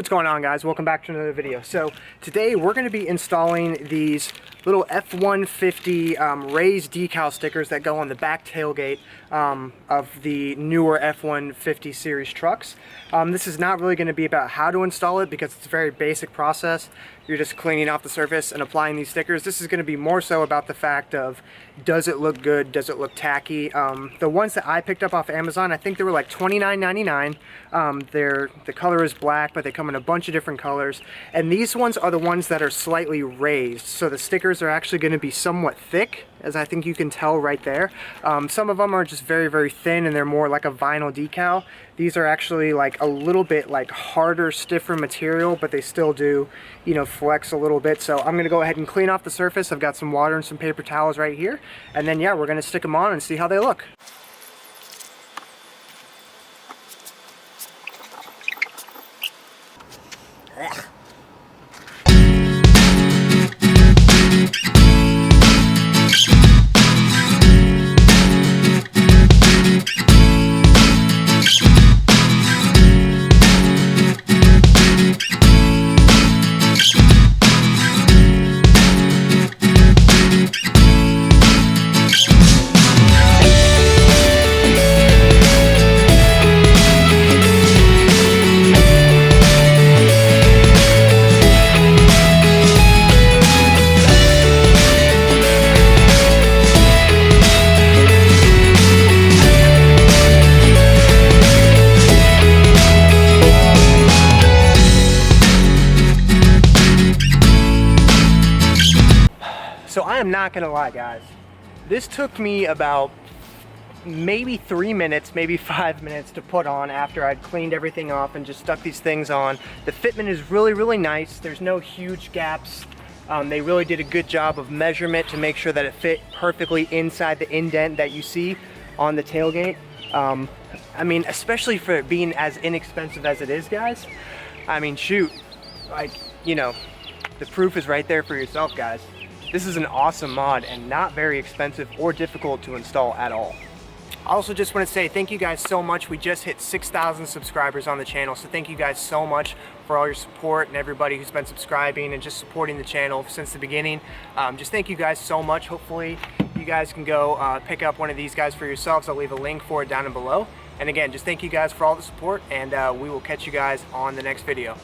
what's going on, guys? Welcome back to another video. So today we're going to be installing these little F-150 raised decal stickers that go on the back tailgate of the newer F-150 series trucks. This is not really going to be about how to install it because it's a very basic process. You're just cleaning off the surface and applying these stickers. This is going to be more so about the fact of, does it look good? Does it look tacky? The ones that I picked up off Amazon, I think they were like $29.99. The color is black, but they come in a bunch of different colors. And these ones are the ones that are slightly raised. So the stickers are actually going to be somewhat thick, as I think you can tell right there. Some of them are just very, very thin and they're more like a vinyl decal. These are actually like a little bit like harder, stiffer material, but they still do, you know, flex a little bit. So I'm going to go ahead and clean off the surface. I've got some water and some paper towels right here. And then, yeah, we're going to stick them on and see how they look. So I am not gonna lie, guys, this took me about maybe 3 minutes, maybe 5 minutes to put on after I'd cleaned everything off and just stuck these things on. The fitment is really, really nice. There's no huge gaps. They really did a good job of measurement to make sure that it fit perfectly inside the indent that you see on the tailgate. I mean, especially for it being as inexpensive as it is, guys. I mean, shoot, like, you know, the proof is right there for yourself, guys. This is an awesome mod and not very expensive or difficult to install at all. I also just want to say thank you guys so much. We just hit 6,000 subscribers on the channel, so thank you guys so much for all your support and everybody who's been subscribing and just supporting the channel since the beginning. Just thank you guys so much. Hopefully you guys can go pick up one of these guys for yourselves. I'll leave a link for it down below. And again, just thank you guys for all the support, and we will catch you guys on the next video.